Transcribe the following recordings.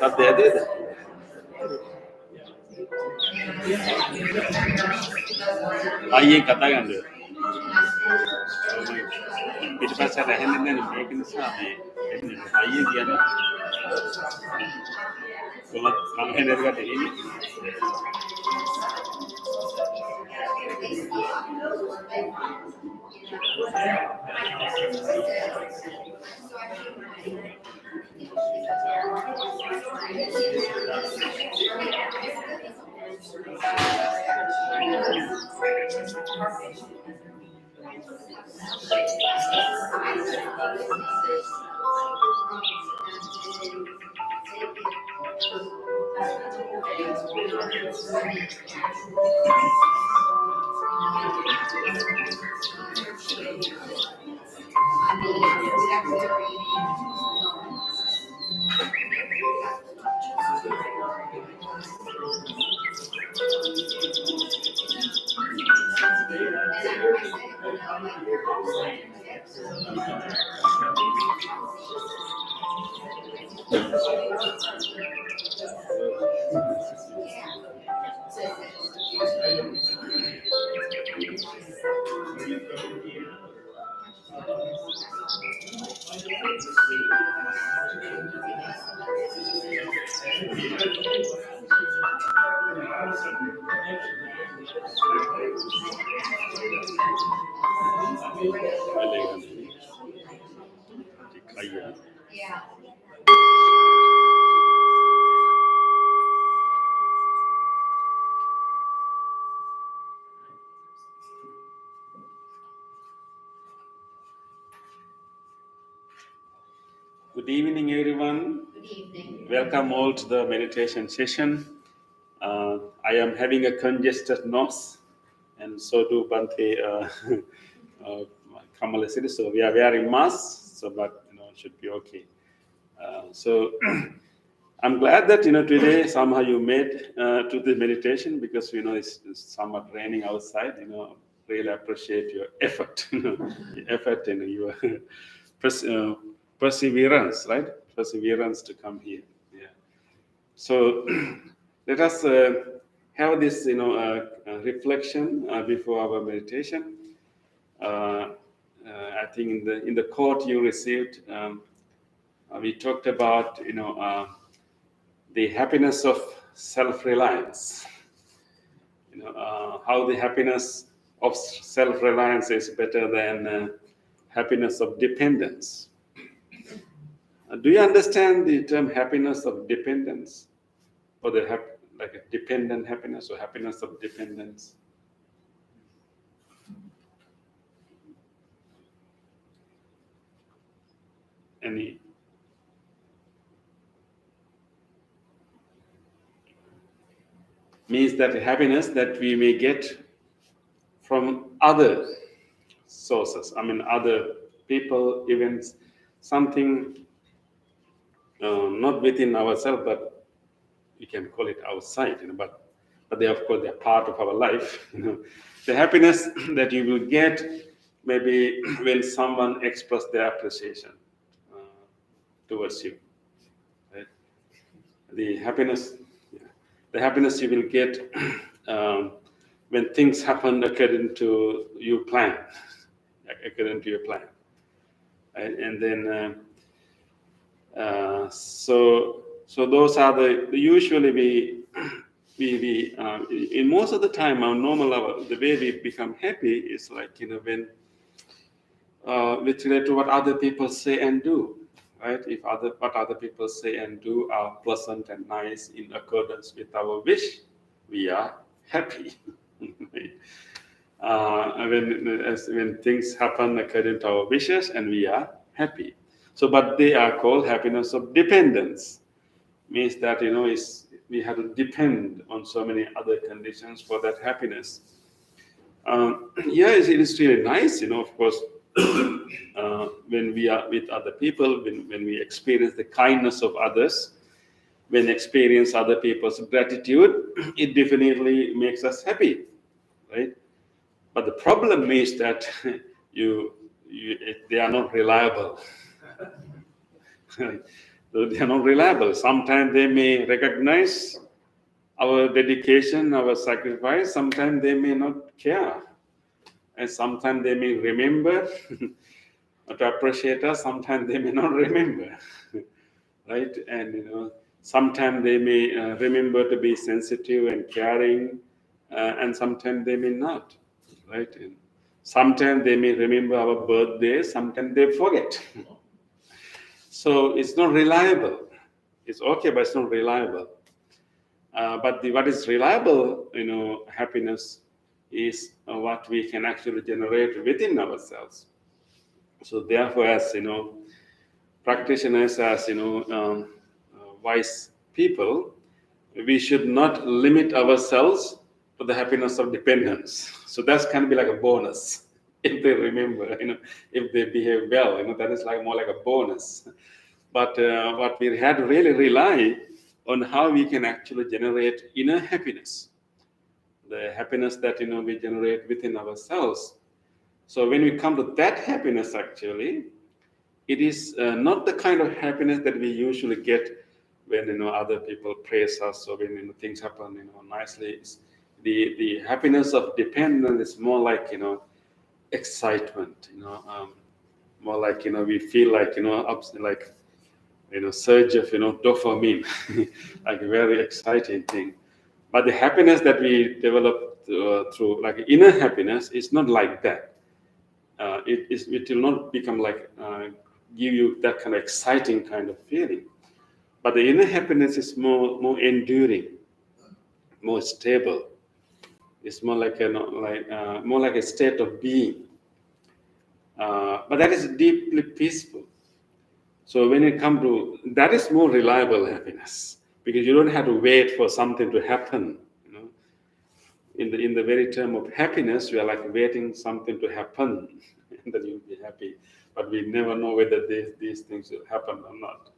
සත්‍යයද? අයියේ කතා ගන්නද? පිටපස්සට ඇහෙන්නේ නැහැ මේක නිසා මේ එන්නේ අයියේ කියන්නේ කොහොමද මම හෙනෙරකට එන්නේ Good evening, everyone. Good evening. Welcome all to the meditation session. I am having a congested nose, and so do Bante Kamala City. So we are wearing masks, so but it should be okay. So I'm glad that today somehow you made to the meditation because it's somewhat raining outside. Really appreciate your effort, your effort and your perseverance, right? Perseverance to come here. Yeah. So let us have this, reflection before our meditation. I think in the quote you received, we talked about, the happiness of self-reliance. How the happiness of self-reliance is better than happiness of dependence. Do you understand the term happiness of dependence, or like a dependent happiness or happiness of dependence? Any? Means that happiness that we may get from other sources. I mean, other people, events, something not within ourselves, but we can call it outside. But they, of course, they're part of our life. The happiness that you will get maybe when someone expresses their appreciation towards you. Right? The happiness you will get when things happen according to your plan, right? And then so those are the usually we in most of the time our normal level, the way we become happy is like when with relate to what other people say and do. Right? If what other people say and do are pleasant and nice in accordance with our wish, we are happy. When things happen according to our wishes, and we are happy. So, but they are called happiness of dependence. Means that we have to depend on so many other conditions for that happiness. It is really nice, of course. When we are with other people, when we experience the kindness of others, when experience other people's gratitude, it definitely makes us happy, right? But the problem is that they are not reliable. So they are not reliable. Sometimes they may recognize our dedication, our sacrifice. Sometimes they may not care. And sometimes they may remember to appreciate us. Sometimes they may not remember. Right? And sometimes they may remember to be sensitive and caring, and sometimes they may not. Right? And sometimes they may remember our birthday. Sometimes they forget. So it's not reliable. It's okay, but it's not reliable. But what is reliable, happiness is what we can actually generate within ourselves. So therefore, as practitioners, as wise people, we should not limit ourselves to the happiness of dependence. So that's kind of be like a bonus if they remember, if they behave well, that is like more like a bonus. But what we had to really rely on how we can actually generate inner happiness, the happiness that we generate within ourselves. So when we come to that happiness, actually, it is not the kind of happiness that we usually get when other people praise us or when things happen nicely. It's the happiness of dependence is more like excitement, more like we feel like like surge of dopamine, like a very exciting thing. But the happiness that we develop through like inner happiness is not like that. It will not become like give you that kind of exciting kind of feeling. But the inner happiness is more enduring, more stable. It's more like more like a state of being. But that is deeply peaceful. So when it comes to that, is more reliable happiness because you don't have to wait for something to happen. In the very term of happiness, we are like waiting something to happen, and then you'll be happy. But we never know whether these things will happen or not.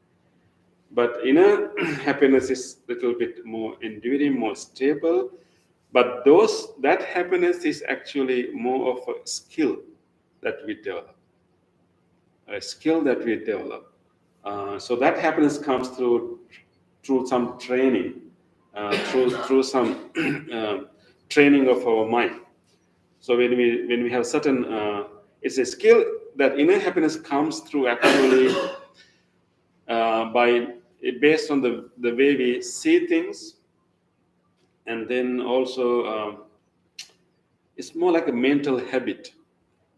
But inner happiness is a little bit more enduring, more stable. But that happiness is actually more of a skill that we develop, a skill that we develop. So that happiness comes through some training, through some training of our mind. So when we have certain, it's a skill that inner happiness comes through actually by based on the way we see things, and then also it's more like a mental habit.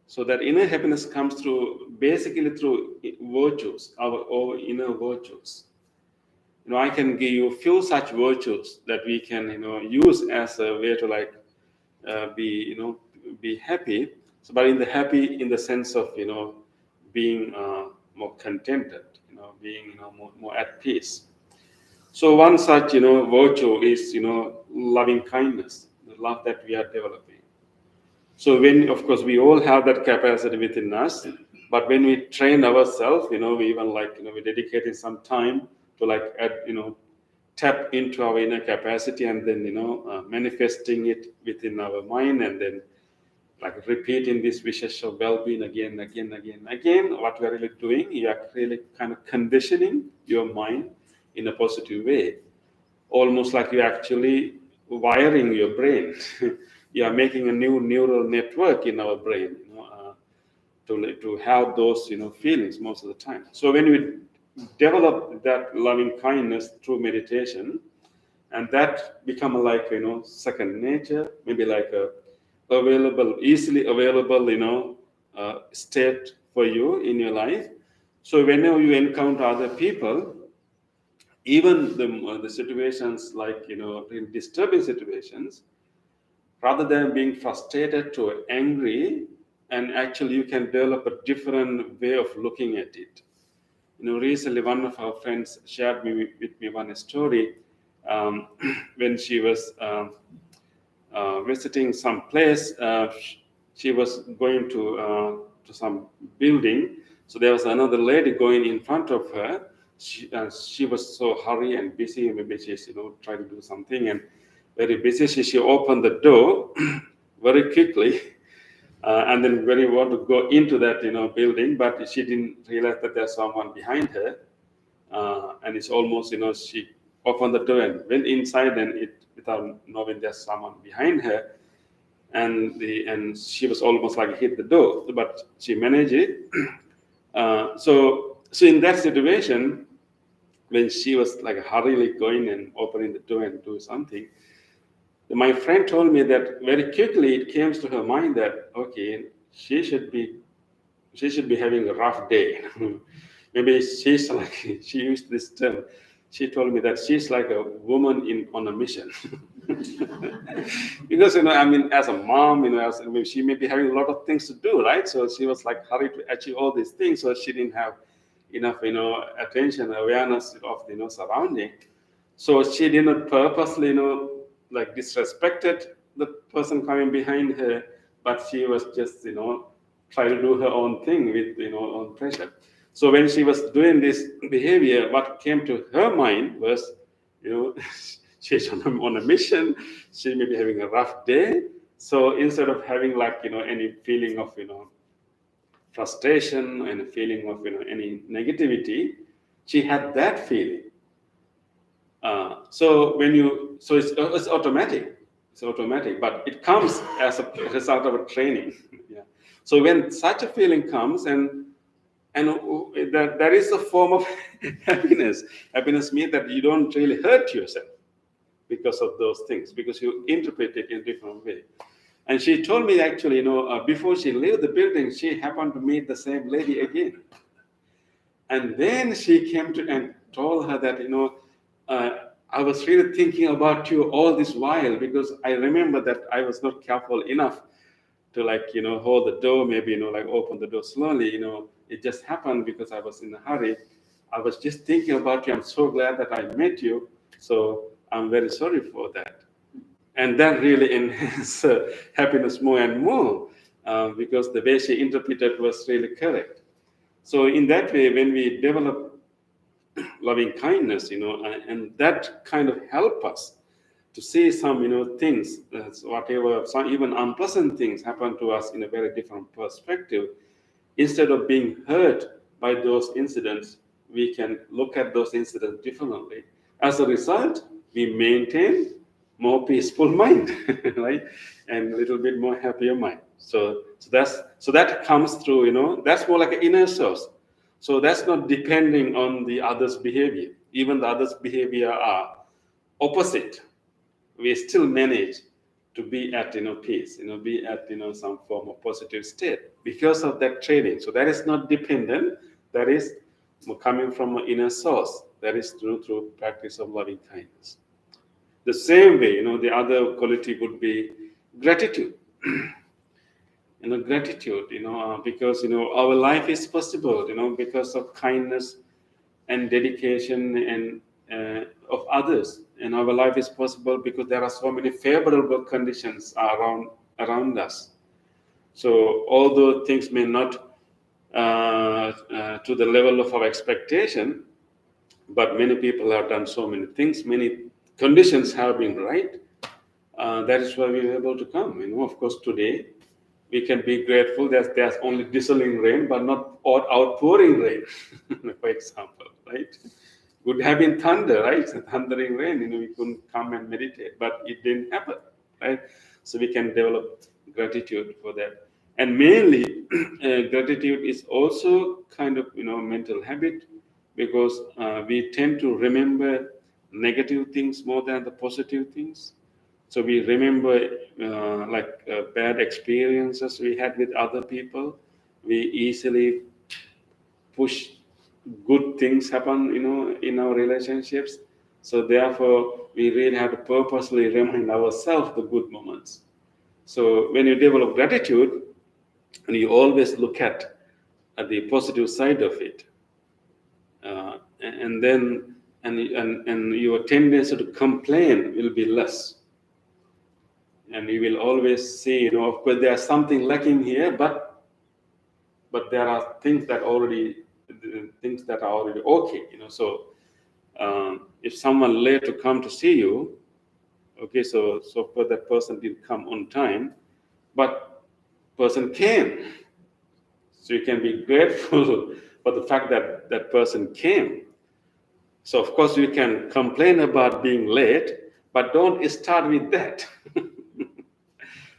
So that inner happiness comes through basically through virtues, our inner virtues. I can give you a few such virtues that we can use as a way to like be happy. So, but in the happy in the sense of being more contented, being more at peace. So one such virtue is loving kindness, the love that we are developing. So when, of course, we all have that capacity within us, but when we train ourselves, we even like we're dedicating some time to like tap into our inner capacity, and then manifesting it within our mind, and then like repeating this wishes of well-being again, again, again, again. What we're really doing, you are really kind of conditioning your mind in a positive way, almost like you're actually wiring your brain. You are making a new neural network in our brain, to have those feelings most of the time. So when we develop that loving kindness through meditation, and that become like second nature, maybe like a easily available state for you in your life. So whenever you encounter other people, even the situations like really disturbing situations, rather than being frustrated to angry, and actually you can develop a different way of looking at it. Recently one of our friends shared with me one story, when she was visiting some place. She was going to some building. So there was another lady going in front of her. She was so hurry and busy. Maybe she's trying to do something and very busy. She opened the door very quickly, and then very want to go into that building, but she didn't realize that there's someone behind her. and it's almost, she opened the door and went inside, and it, without knowing there's someone behind her, and she was almost like hit the door, but she managed it. So in that situation, when she was like hurriedly going and opening the door and do something, my friend told me that very quickly it came to her mind that, okay, she should be having a rough day. Maybe she's like, she used this term. She told me that she's like a woman on a mission. Because, I mean, as a mom, she may be having a lot of things to do, right? So she was like hurried to achieve all these things. So she didn't have enough, attention, awareness of, surrounding. So she did not purposely, like disrespected the person coming behind her, but she was just, try to do her own thing with, own pressure. So when she was doing this behavior, what came to her mind was, she's on a mission. She may be having a rough day. So instead of having like, any feeling of, frustration and a feeling of, any negativity, she had that feeling. So it's automatic. It's automatic, but it comes as a result of a training. Yeah. So when such a feeling comes, and there is a form of happiness. Happiness means that you don't really hurt yourself because of those things, because you interpret it in a different way. And she told me actually, before she left the building, she happened to meet the same lady again. And then she came to and told her that, I was really thinking about you all this while, because I remember that I was not careful enough to like, hold the door, maybe, like open the door slowly. It just happened because I was in a hurry. I was just thinking about you. I'm so glad that I met you. So I'm very sorry for that. And that really enhanced happiness more and more, because the way she interpreted was really correct. So in that way, when we develop loving kindness, and that kind of help us to see some, things, whatever, some even unpleasant things happen to us in a very different perspective. Instead of being hurt by those incidents, we can look at those incidents differently. As a result, we maintain more peaceful mind, right, and a little bit more happier mind. So that comes through. That's more like an inner source. So that's not depending on the other's behavior. Even the other's behavior are opposite. We still manage to be at peace, be at some form of positive state because of that training. So that is not dependent. That is coming from an inner source. That is through practice of loving kindness. The same way, the other quality would be gratitude. Gratitude, because our life is possible, because of kindness and dedication and of others, and our life is possible because there are so many favorable conditions around us. So although things may not to the level of our expectation, but many people have done so many things, many conditions have been right. That is why we were able to come. Of course, today we can be grateful that there's only drizzling rain, but not outpouring rain, for example, right? Would have been thunder, right? Thundering rain, we couldn't come and meditate, but it didn't happen, right? So we can develop gratitude for that. And mainly, gratitude is also kind of, mental habit, because we tend to remember negative things more than the positive things. So we remember bad experiences we had with other people. We easily push good things happen, in our relationships. So therefore, we really have to purposely remind ourselves the good moments. So when you develop gratitude, and you always look at the positive side of it, and then and your tendency to complain will be less. And you will always see, of course, there's something lacking here, but there are things that are already okay. So if someone late to come to see you, okay, so for that person didn't come on time, but person came. So you can be grateful for the fact that that person came. So of course you can complain about being late, but don't start with that.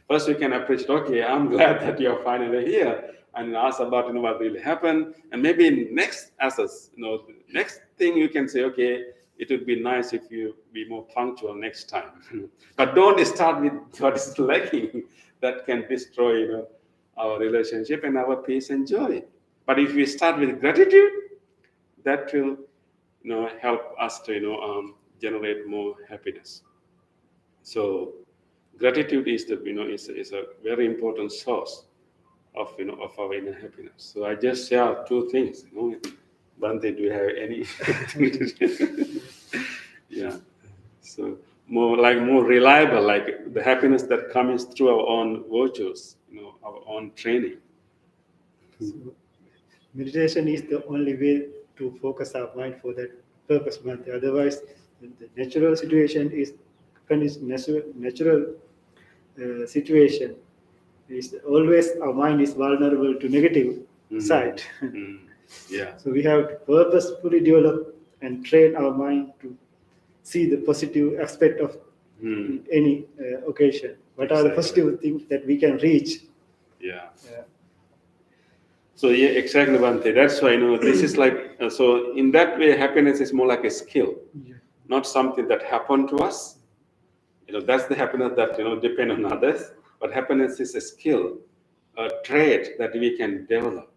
First, you can appreciate, okay, I'm glad that you're finally here, and ask about what really happened, and maybe next next thing you can say, okay, it would be nice if you be more punctual next time. But don't start with what is lacking that can destroy our relationship and our peace and joy. But if we start with gratitude, that will help us to generate more happiness. So gratitude is the is a very important source of of our inner happiness. So I just share two things. Bante, do you have anything? Yeah. So more reliable, like the happiness that comes through our own virtues, our own training. So meditation is the only way to focus our mind for that purpose. But otherwise, the natural situation is natural situation is always our mind is vulnerable to negative side. Yeah. So we have to purposefully develop and train our mind to see the positive aspect of any occasion. What are the positive things that we can reach? Yeah. So yeah, exactly, Bante. That's why this is like so. In that way, happiness is more like a skill, not something that happened to us. That's the happiness that depend on others. But happiness is a skill, a trait that we can develop,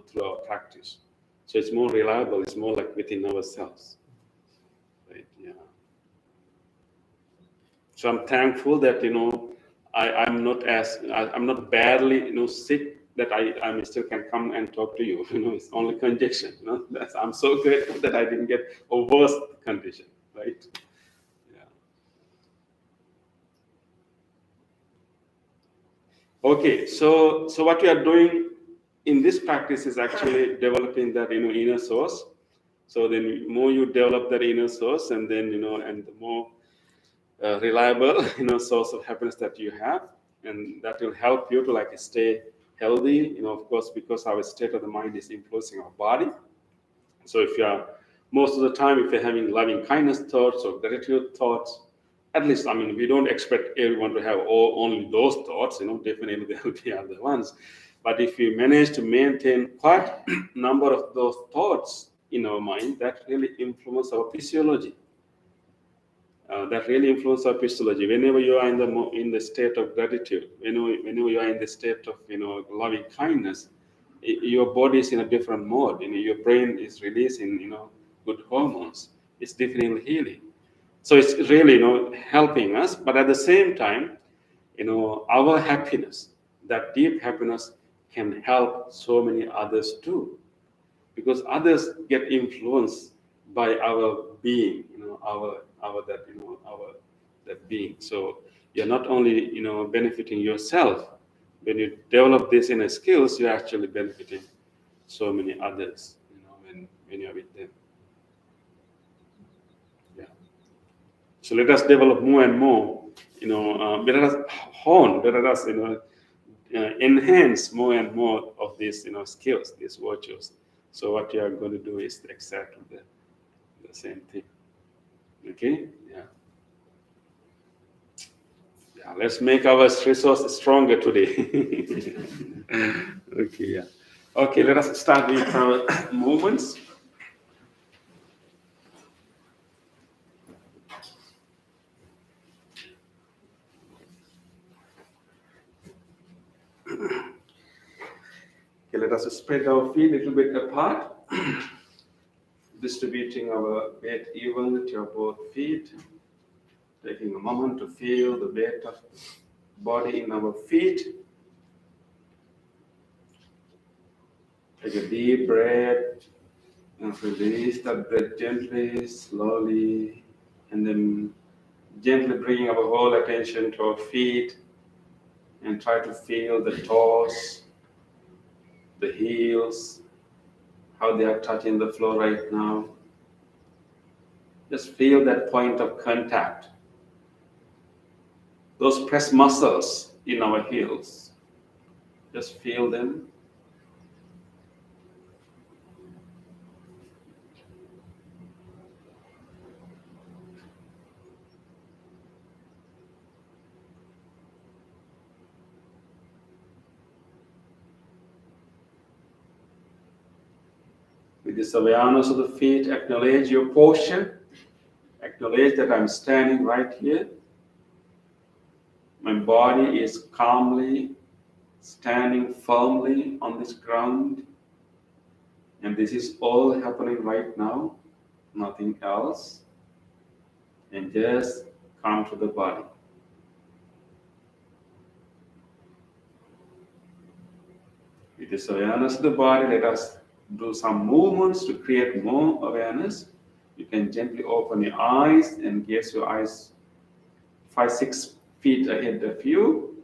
through our practice. So it's more reliable. It's more like within ourselves, right? Yeah. So I'm thankful that I'm not badly sick, that I still can come and talk to you. It's only congestion. I'm so grateful that I didn't get a worse condition, right? Yeah. Okay, so what we are doing in this practice is actually developing that inner source. So then, more you develop that inner source, and then and the more reliable source of happiness that you have, and that will help you to stay healthy. Of course, because our state of the mind is influencing our body. So if you are most of the time, if you're having loving kindness thoughts or gratitude thoughts, at least we don't expect everyone to have only those thoughts. Definitely there will be other ones. But if you manage to maintain quite number of those thoughts in our mind, that really influence our physiology. Whenever you are in the state of gratitude, whenever you are in the state of loving kindness, your body is in a different mode. Your brain is releasing good hormones. It's definitely healing. So it's really helping us. But at the same time, our happiness, that deep happiness, can help so many others too, because others get influenced by our being, our that being. So you're not only benefiting yourself. When you develop this inner skills, you're actually benefiting so many others. When you're with them. Yeah. So let us develop more and more. Let us hone. Let us enhance more and more of these skills, these virtues. So what you are going to do is exactly the same thing. Okay? Yeah. Yeah. Let's make our resource stronger today. Okay. Yeah. Okay. Let us start with our movements. Okay. Let us spread our feet a little bit apart. Distributing our weight evenly to our both feet, taking a moment to feel the weight of body in our feet. Take a deep breath and release that breath gently, slowly, and then gently bringing our whole attention to our feet and try to feel the toes, the heels, how they are touching the floor right now. Just feel that point of contact. Those press muscles in our heels. Just feel them. With this awareness of the feet, acknowledge your posture. Acknowledge that I'm standing right here. My body is calmly standing firmly on this ground. And this is all happening right now, nothing else. And just come to the body. With this awareness of the body, let us do some movements to create more awareness. You can gently open your eyes and gaze your eyes 5-6 feet ahead of you.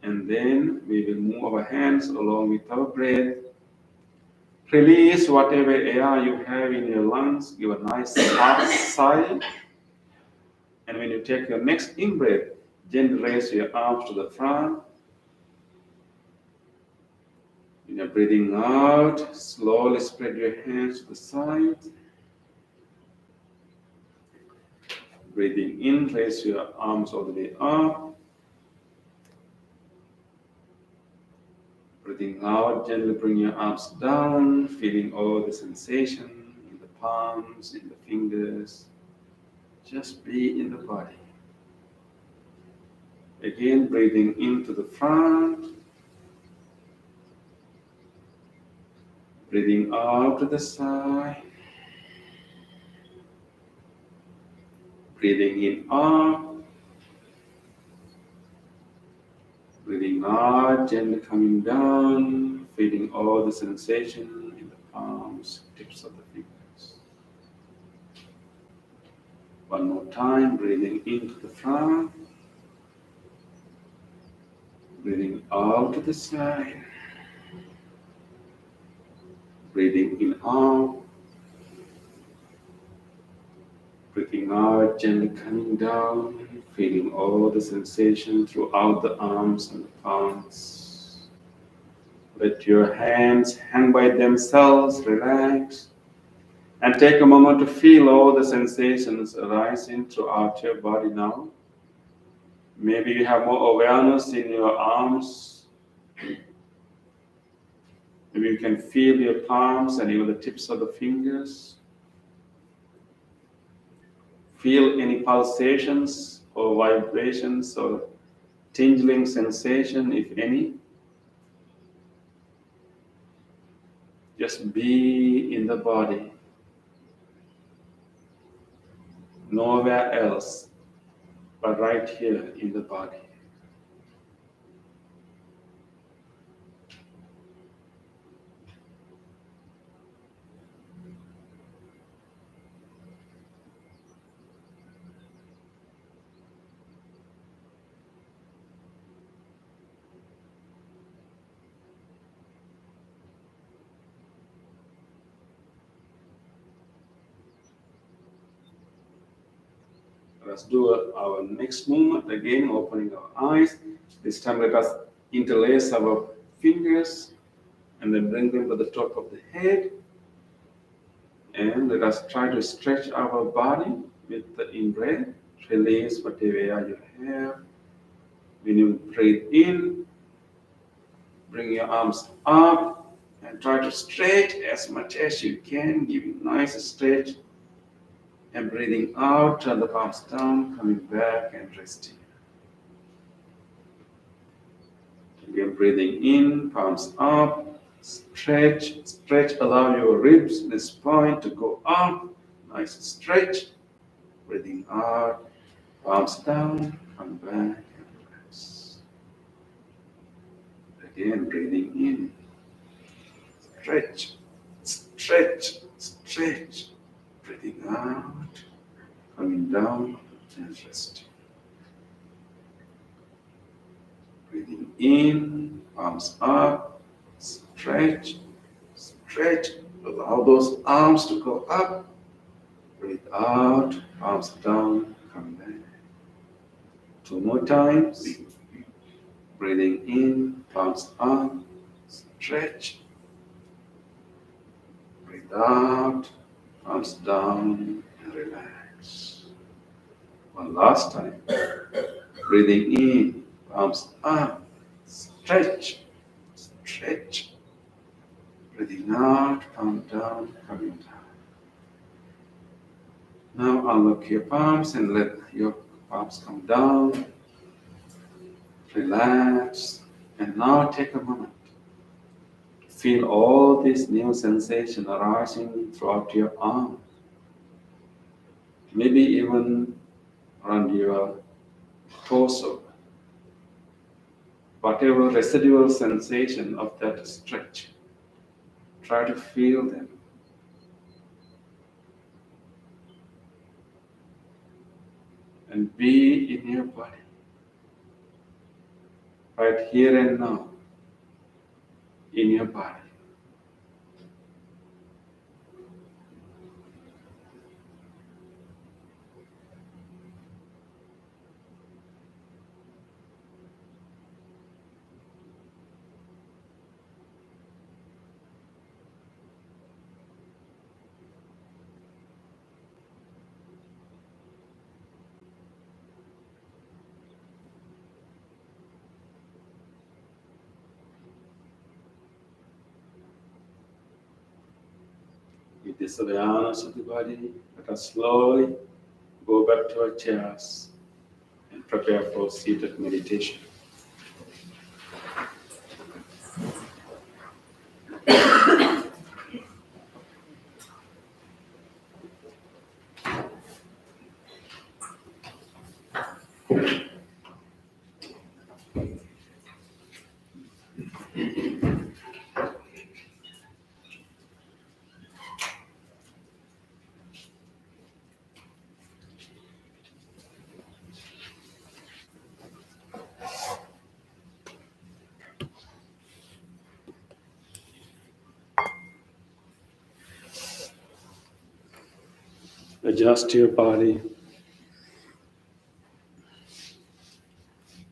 And then we will move our hands along with our breath. Release whatever air you have in your lungs. Give a nice hard sigh. And when you take your next in-breath, gently raise your arms to the front. When you're breathing out, slowly spread your hands to the side. Breathing in, raise your arms all the way up. Breathing out, gently bring your arms down, feeling all the sensation in the palms, in the fingers. Just be in the body. Again, breathing into the front. Breathing out to the side. Breathing in up. Breathing out, gently coming down, feeling all the sensation in the palms, tips of the fingers. One more time, breathing into the front. Breathing out to the side. Breathing in out. Breathing out, gently coming down, feeling all the sensation throughout the arms and the palms. Let your hands hang by themselves, relax, and take a moment to feel all the sensations arising throughout your body now. Maybe you have more awareness in your arms. Maybe you can feel your palms and even the tips of the fingers. Feel any pulsations or vibrations or tingling sensation, if any. Just be in the body. Nowhere else, but right here in the body. Let's do our next movement again, opening our eyes. This time let us interlace our fingers and then bring them to the top of the head. And let us try to stretch our body with the in-breath. Release whatever air you have. When you breathe in, bring your arms up and try to stretch as much as you can, giving nice stretch. And breathing out, turn the palms down, coming back and resting. Again, breathing in, palms up, stretch, allow your ribs, the spine to go up, nice stretch. Breathing out, palms down, come back and relax. Again, breathing in, stretch. Breathing out, coming down and resting. Breathing in, palms up, stretch, allow those arms to go up. Breathe out, palms down, come back. 2 more times. Breathing in, palms up, stretch. Breathe out, palms down and relax. One last time. Breathing in, palms up, stretch. Breathing out, palm down, coming down. Now unlock your palms and let your palms come down. Relax. And now take a moment. Feel all this new sensation arising throughout your arm. Maybe even around your torso. Whatever residual sensation of that stretch, try to feel them. And be in your body, right here and now, in your body. With this awareness of the body, let us slowly go back to our chairs and prepare for seated meditation. Adjust your body.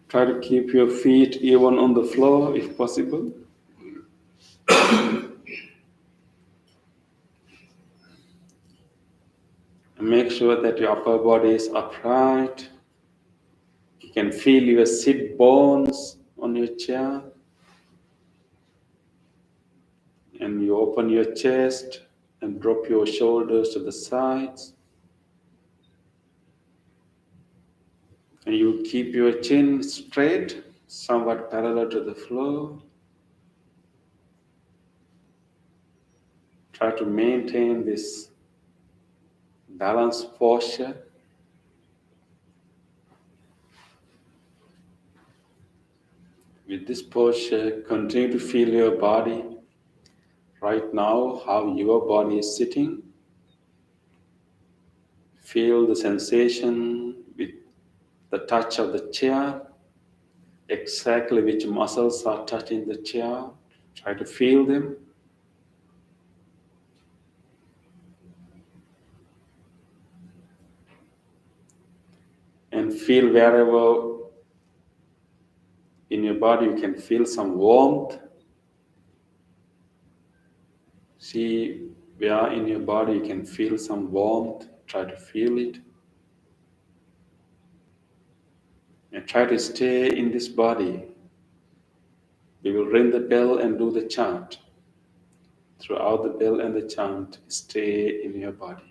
Try to keep your feet even on the floor if possible. And make sure that your upper body is upright. You can feel your sit bones on your chair. And you open your chest and drop your shoulders to the sides. And you keep your chin straight, somewhat parallel to the floor. Try to maintain this balanced posture. With this posture, continue to feel your body right now, how your body is sitting. Feel the sensation with the touch of the chair, exactly which muscles are touching the chair. Try to feel them. And feel wherever in your body you can feel some warmth. See where in your body you can feel some warmth. Try to feel it. And try to stay in this body. We will ring the bell and do the chant. Throughout the bell and the chant, stay in your body.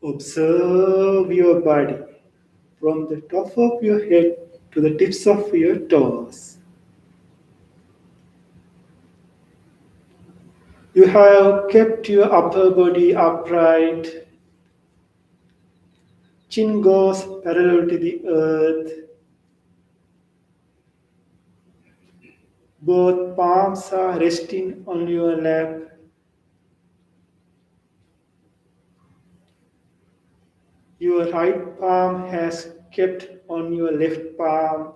Observe your body from the top of your head to the tips of your toes. You have kept your upper body upright. Chin goes parallel to the earth. Both palms are resting on your lap. Your right palm has kept on your left palm.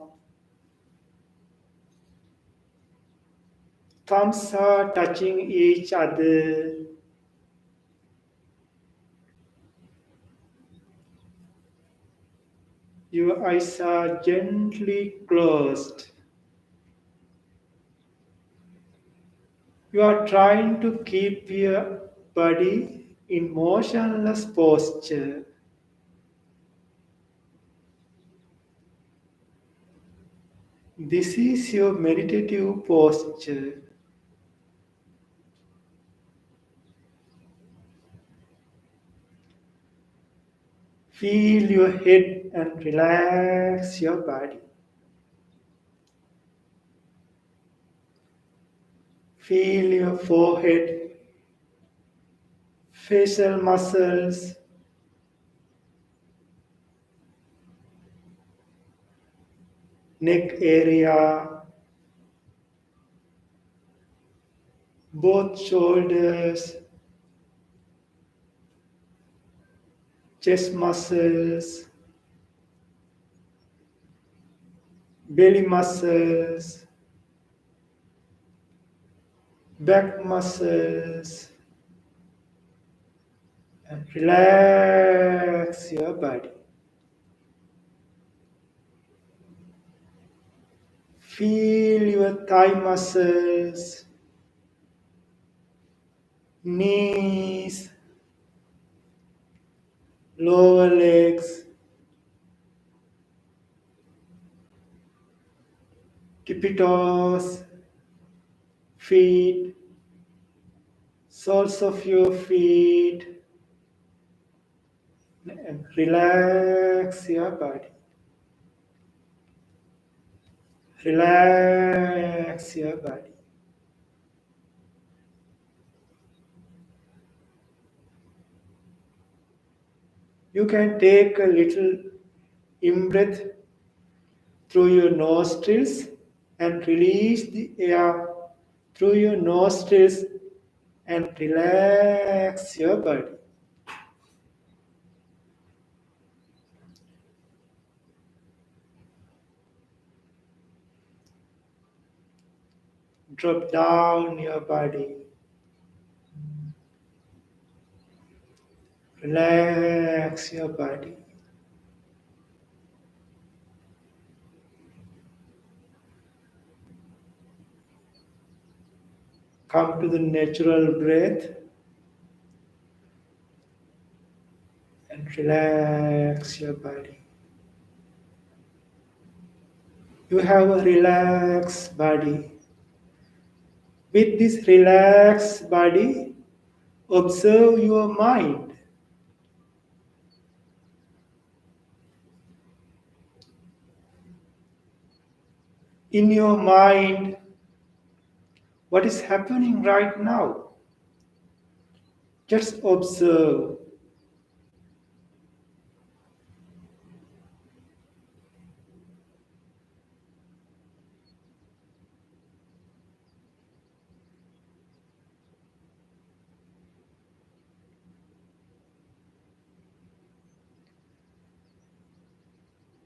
Thumbs are touching each other. Your eyes are gently closed. You are trying to keep your body in motionless posture. This is your meditative posture. Feel your head and relax your body. Feel your forehead, facial muscles, neck area, both shoulders, chest muscles, belly muscles, back muscles, and relax your body. Feel your thigh muscles, knees, lower legs, tippy toes, feet, soles of your feet, and relax your body. Relax your body. You can take a little in breath through your nostrils and release the air through your nostrils and relax your body. Drop down your body. Relax your body. Come to the natural breath and relax your body. You have a relaxed body. With this relaxed body, observe your mind. In your mind, what is happening right now? Just observe.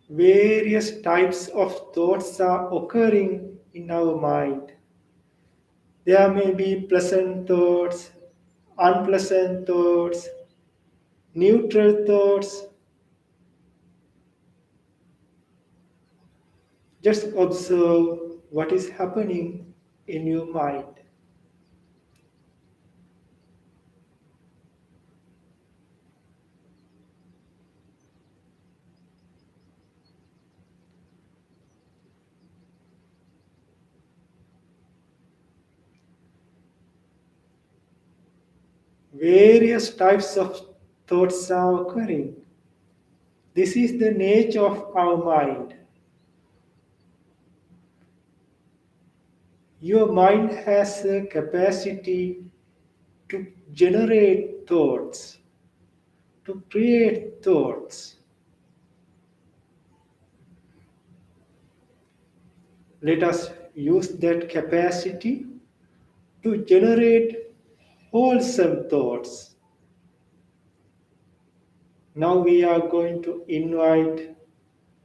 Various types of thoughts are occurring in our mind. There may be pleasant thoughts, unpleasant thoughts, neutral thoughts. Just observe what is happening in your mind. Various types of thoughts are occurring. This is the nature of our mind. Your mind has a capacity to generate thoughts, to create thoughts. Let us use that capacity to generate wholesome thoughts. Now we are going to invite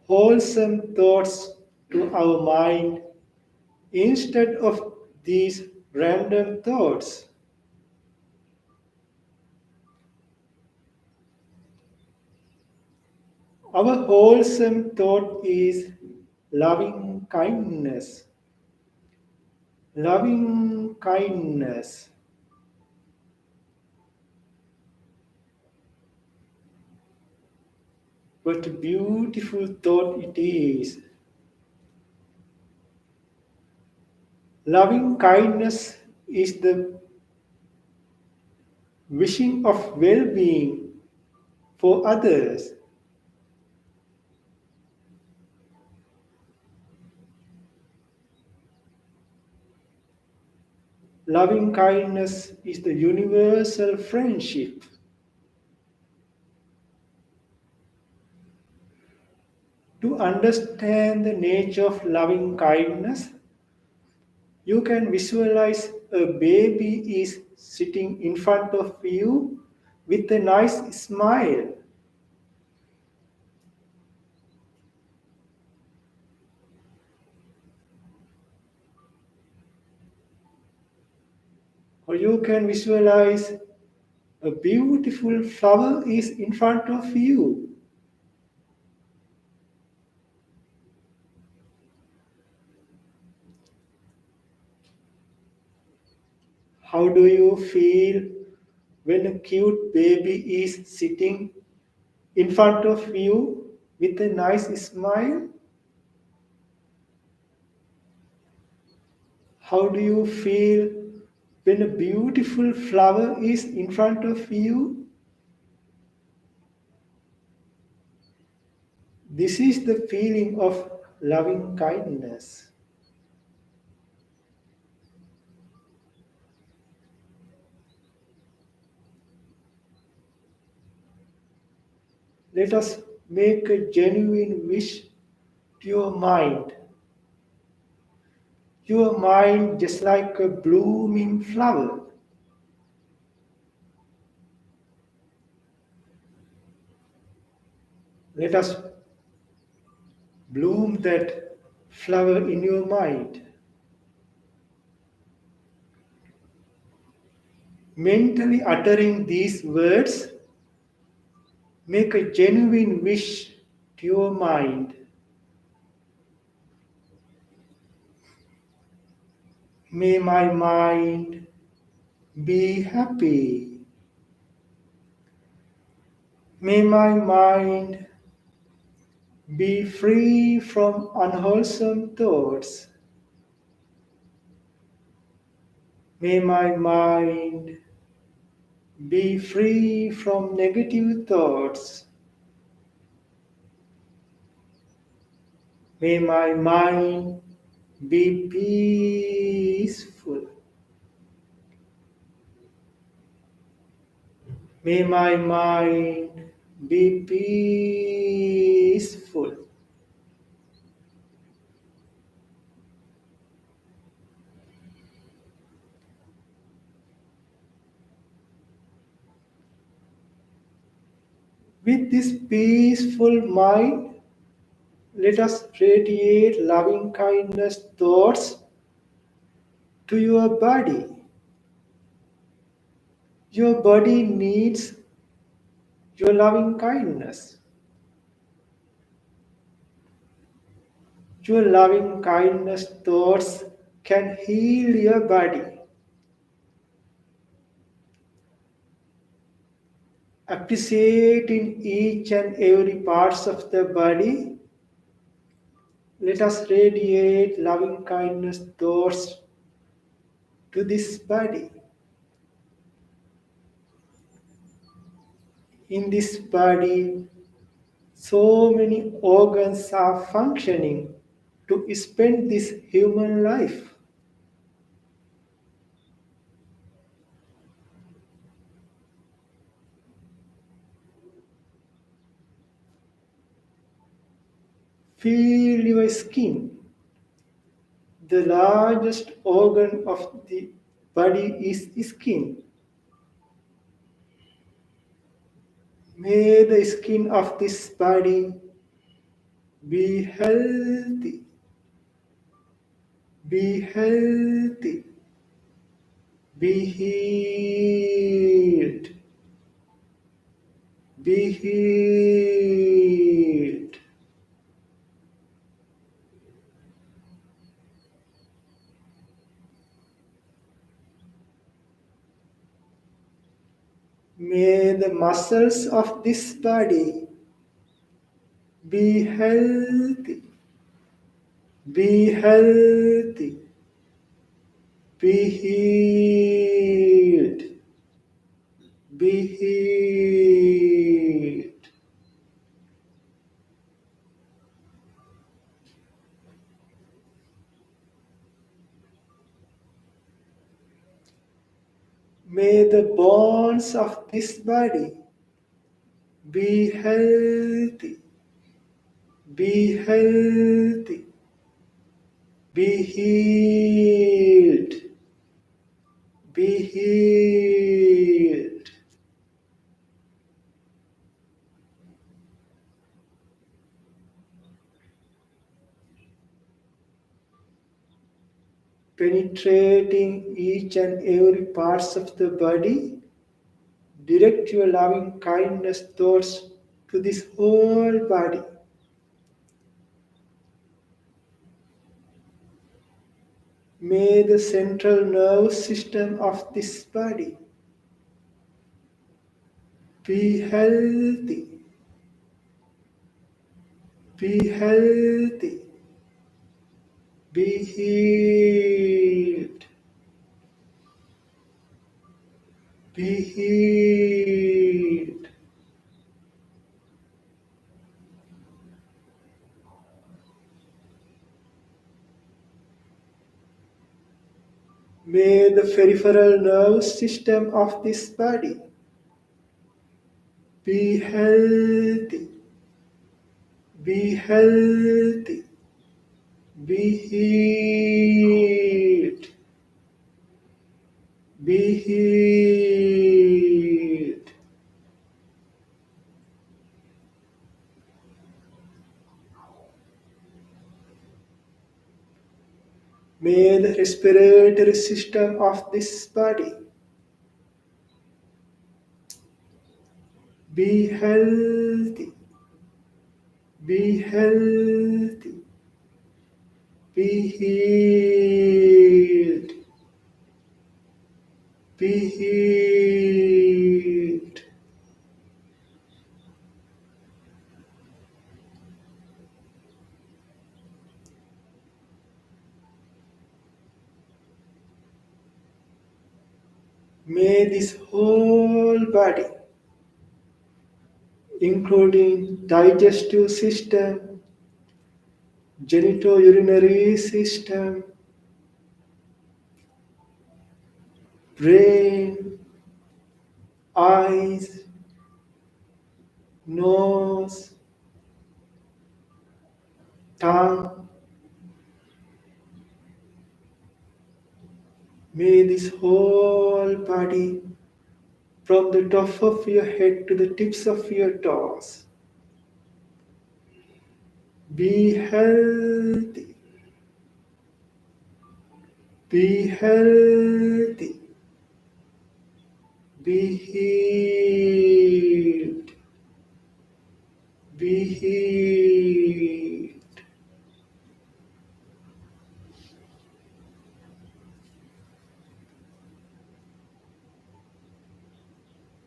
wholesome thoughts to our mind instead of these random thoughts. Our wholesome thought is loving kindness. Loving kindness. What a beautiful thought it is. Loving kindness is the wishing of well being for others. Loving kindness is the universal friendship. To understand the nature of loving kindness, you can visualize a baby is sitting in front of you with a nice smile. Or you can visualize a beautiful flower is in front of you. How do you feel when a cute baby is sitting in front of you with a nice smile? How do you feel when a beautiful flower is in front of you? This is the feeling of loving kindness. Let us make a genuine wish to your mind. Your mind, just like a blooming flower. Let us bloom that flower in your mind. Mentally uttering these words, make a genuine wish to your mind. May my mind be happy. May my mind be free from unwholesome thoughts. May my mind be free from negative thoughts. May my mind be peaceful. May my mind be peaceful. With this peaceful mind, let us radiate loving kindness thoughts to your body. Your body needs your loving kindness. Your loving kindness thoughts can heal your body. Appreciating each and every parts of the body, let us radiate loving kindness thoughts to this body. In this body, so many organs are functioning to spend this human life. Feel your skin. The largest organ of the body is skin. May the skin of this body be healthy, be healthy, be healed, be healed. May the muscles of this body be healthy, be healthy, be healed, be healed. May the bones of this body be healthy, be healthy, be healed, be healed. Penetrating each and every parts of the body, direct your loving kindness thoughts to this whole body. May the central nervous system of this body be healthy, be healthy, be healed, be healed. May the peripheral nervous system of this body be healthy, be healthy, be healed, be healed. May the respiratory system of this body be healthy, be healthy, be healed, be healed. May this whole body, including digestive system, genitourinary system, brain, eyes, nose, tongue. May this whole body, from the top of your head to the tips of your toes, be healthy, be healthy, be healed, be healed.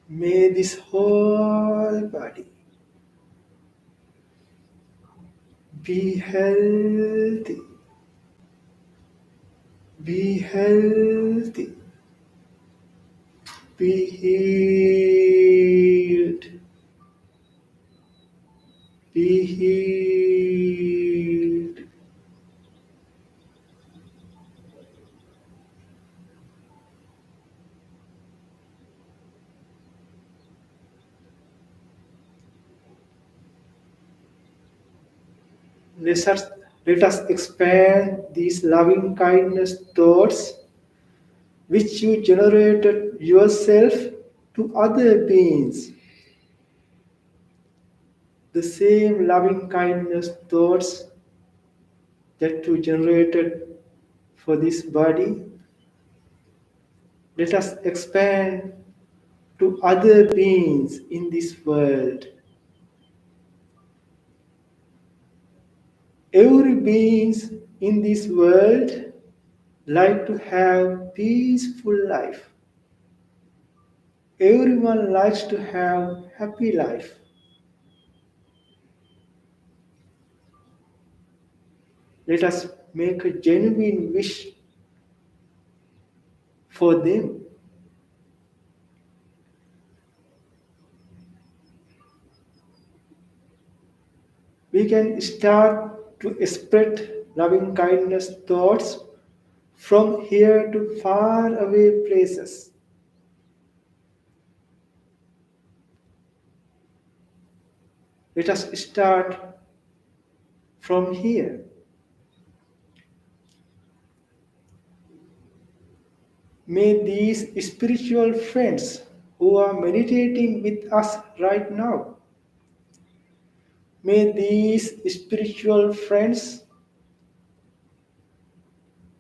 May this whole body be healthy, be healthy, be healed, Be healed. Let us, let us expand these loving kindness thoughts which you generated yourself to other beings. The same loving kindness thoughts that you generated for this body, let us expand to other beings in this world. Every being in this world like to have peaceful life. Everyone likes to have happy life. Let us make a genuine wish for them. We can start to spread loving kindness thoughts from here to far away places. Let us start from here. May these spiritual friends who are meditating with us right now, may these spiritual friends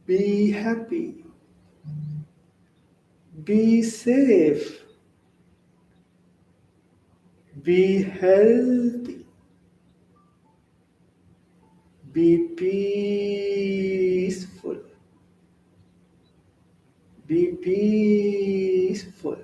be happy, be safe, be healthy, be peaceful, be peaceful.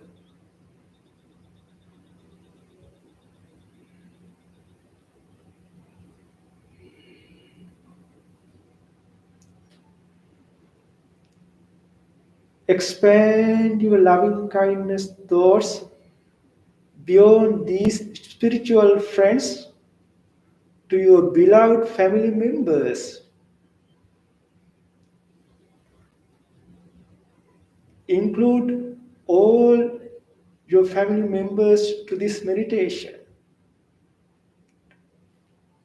Expand your loving kindness thoughts beyond these spiritual friends to your beloved family members. Include all your family members to this meditation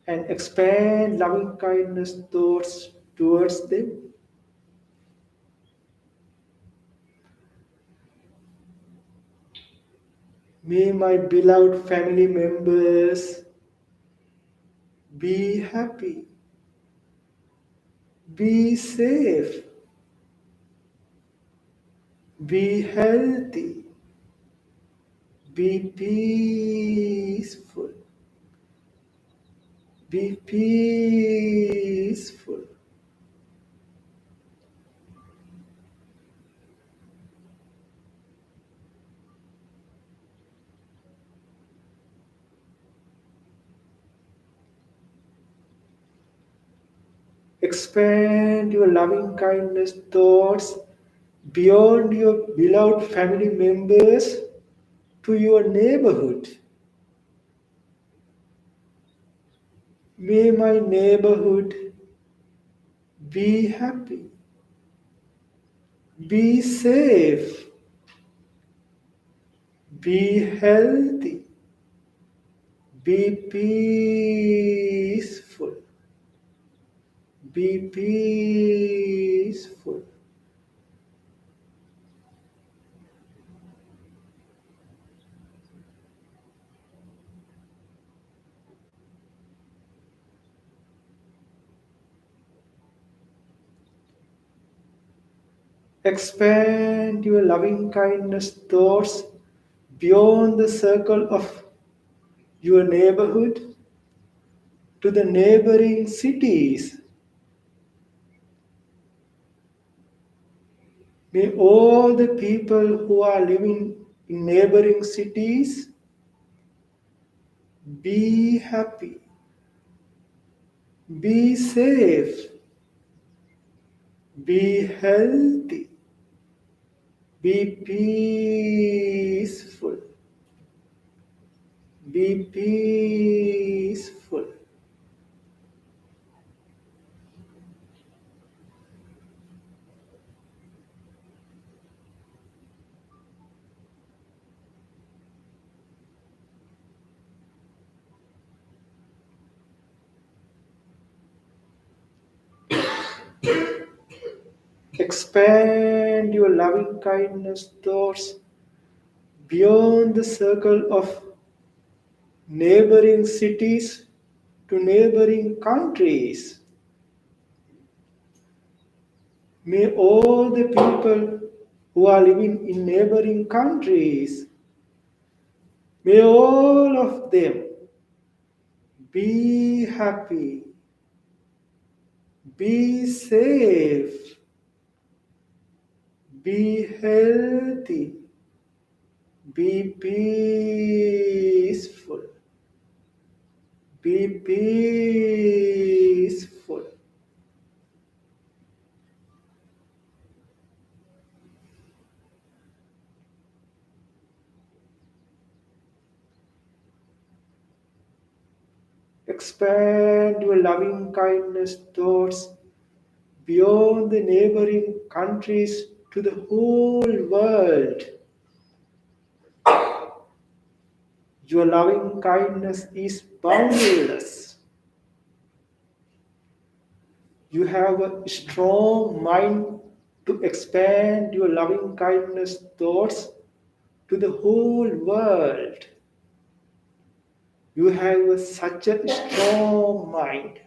and expand loving kindness thoughts towards them. May my beloved family members be happy, be safe, be healthy, be peaceful, be peaceful. Expand your loving kindness thoughts beyond your beloved family members to your neighborhood. May my neighborhood be happy, be safe, be healthy, be peaceful, be peaceful. Expand your loving kindness thoughts beyond the circle of your neighborhood to the neighboring cities. May all the people who are living in neighboring cities be happy, be safe, be healthy, be peaceful, be peaceful. Expand your loving kindness thoughts beyond the circle of neighboring cities to neighboring countries. May all the people who are living in neighboring countries, may all of them be happy, be safe, be healthy, be peaceful, be peaceful. Expand your loving kindness thoughts beyond the neighboring countries to the whole world. Your loving kindness is boundless. You have a strong mind to expand your loving kindness thoughts to the whole world. You have such a strong mind.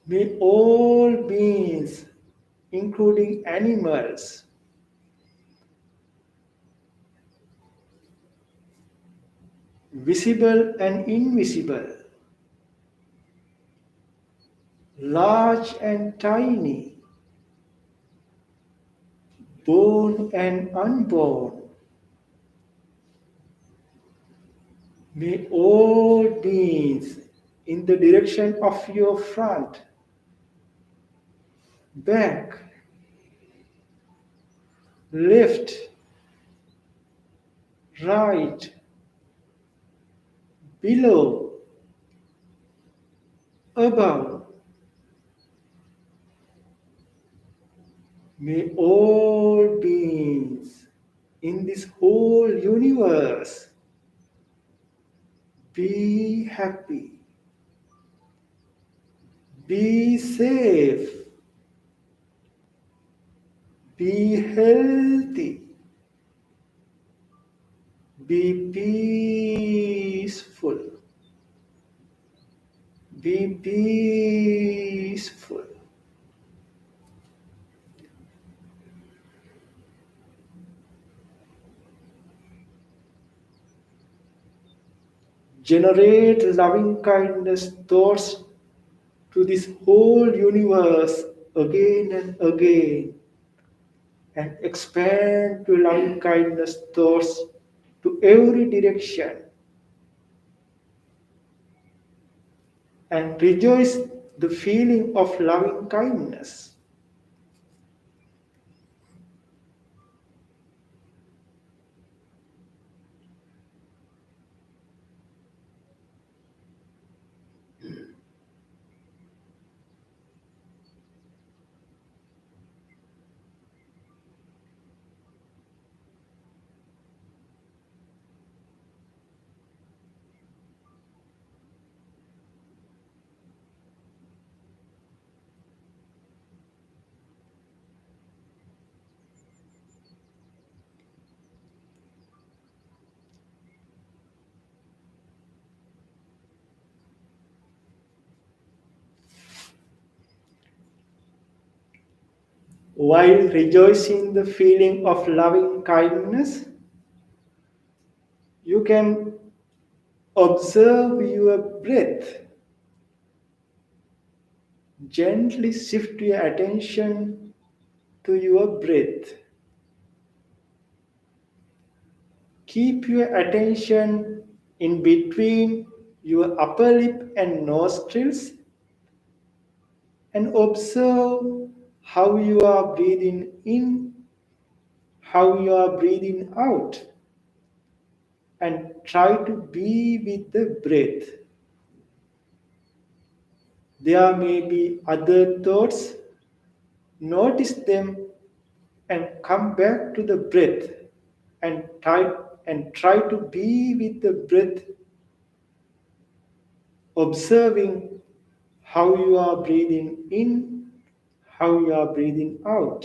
May all beings, including animals, visible and invisible, large and tiny, born and unborn, may all beings in the direction of your front, back, left, right, below, above, may all beings in this whole universe be happy, be safe, be healthy, be peaceful, be peaceful. Generate loving kindness thoughts to this whole universe again and again, and expand to loving kindness thoughts to every direction, and rejoice the feeling of loving kindness. While rejoicing the feeling of loving kindness, you can observe your breath. Gently shift your attention to your breath. Keep your attention in between your upper lip and nostrils, and observe how you are breathing in, how you are breathing out, and try to be with the breath. There may be other thoughts. Notice them and come back to the breath, and try to be with the breath, observing how you are breathing in, how you are breathing out.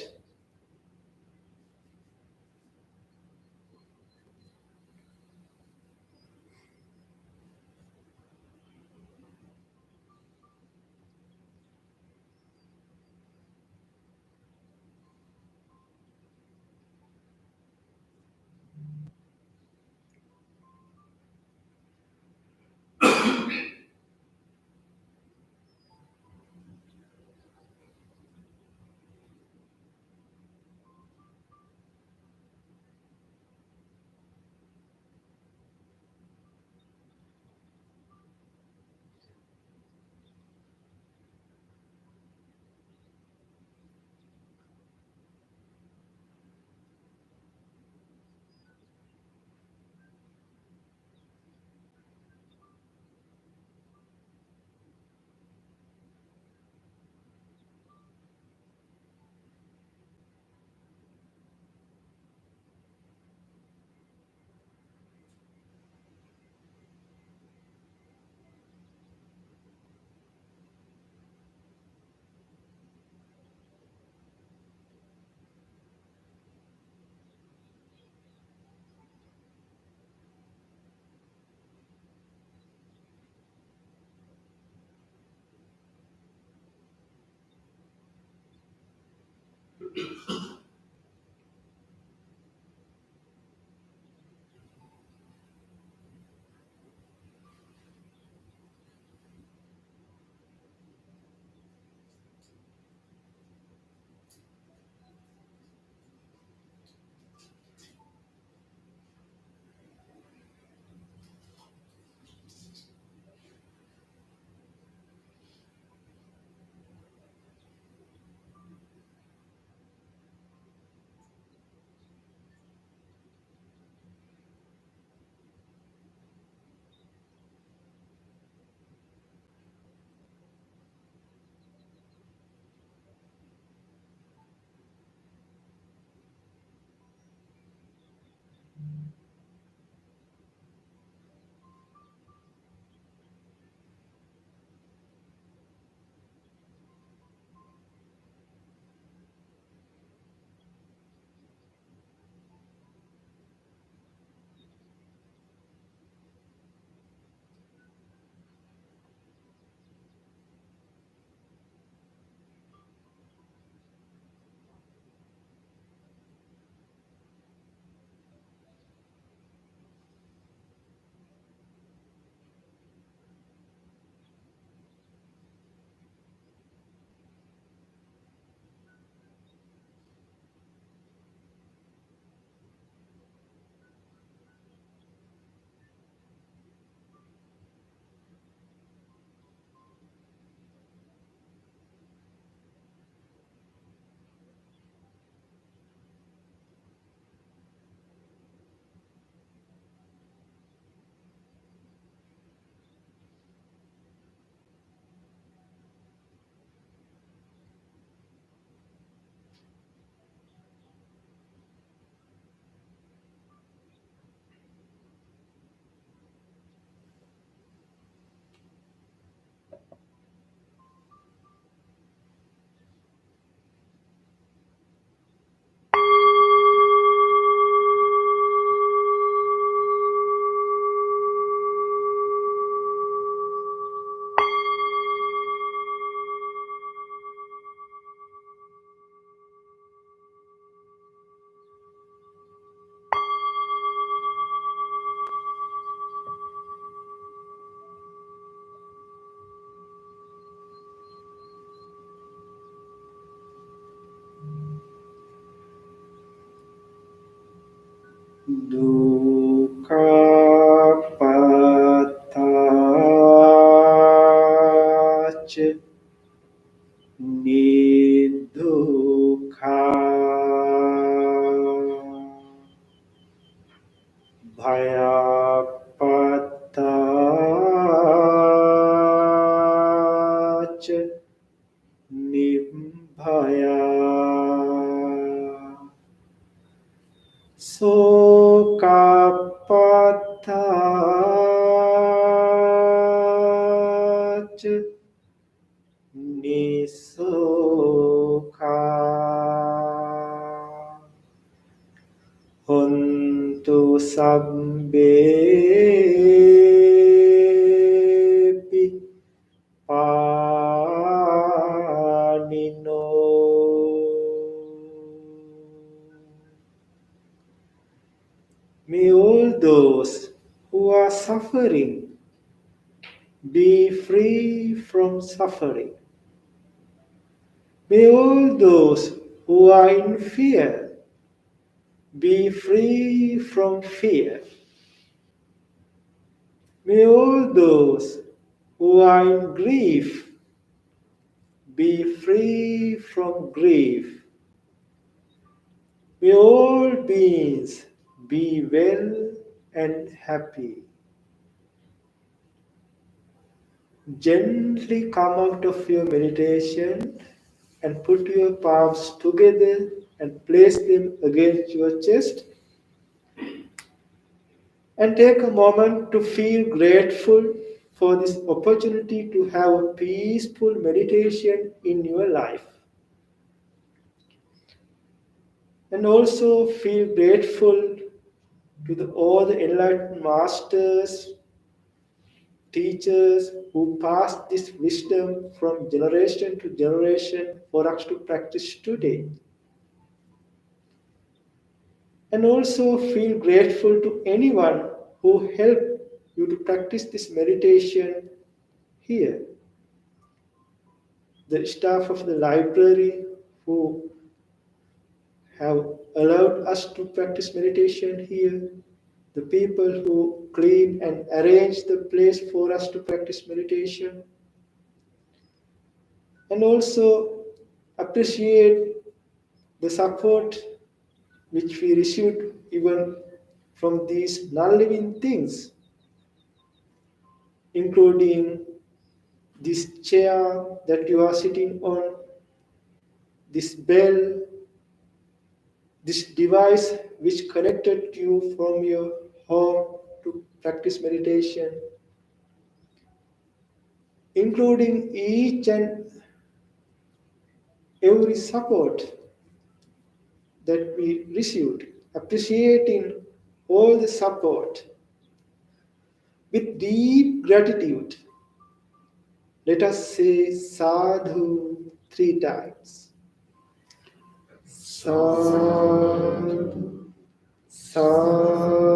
Dukkhapattach nidukkha bhayapattach nibbhaya Sokapatthach Nisoka Hontu Sabbepi Panino. May all those who are suffering be free from suffering. May all those who are in fear be free from fear. May all those who are in grief be free from grief. May all beings be well and happy. Gently come out of your meditation and put your palms together and place them against your chest. And take a moment to feel grateful for this opportunity to have a peaceful meditation in your life. And also feel grateful to all the enlightened masters, teachers who passed this wisdom from generation to generation for us to practice today. And also feel grateful to anyone who helped you to practice this meditation here. The staff of the library who have allowed us to practice meditation here, the people who clean and arrange the place for us to practice meditation, and also appreciate the support which we received even from these non-living things, including this chair that you are sitting on, this bell, this device which connected you from your home to practice meditation, including each and every support that we received, appreciating all the support with deep gratitude. Let us say sadhu 3 times. Sadhu, sadhu,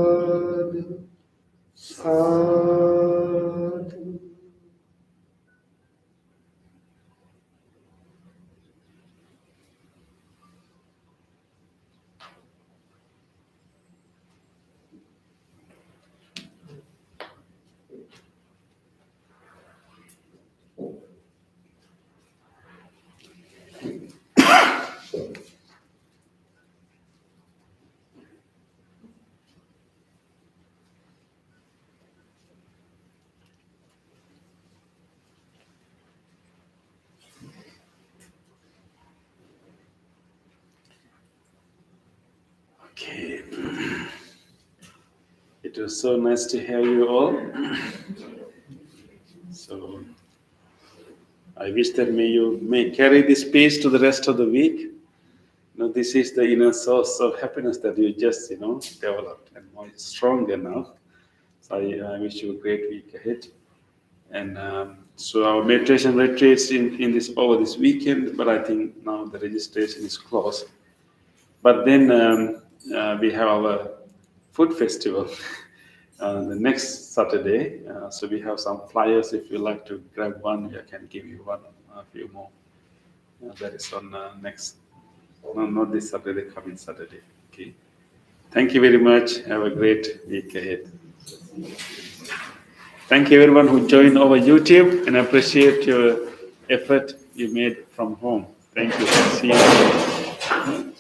sadhu. Okay. It was so nice to hear you all. So I wish that you may carry this peace to the rest of the week. This is the inner source of happiness that you just, developed and more stronger now. So I wish you a great week ahead. And so our meditation retreats over this weekend, but I think now the registration is closed. But then we have our food festival the next Saturday. So we have some flyers. If you like to grab one, I can give you one, a few more. That is on next. No, not this Saturday, coming Saturday. Okay. Thank you very much. Have a great week ahead. Thank you everyone who joined over YouTube, and I appreciate your effort you made from home. Thank you. See you.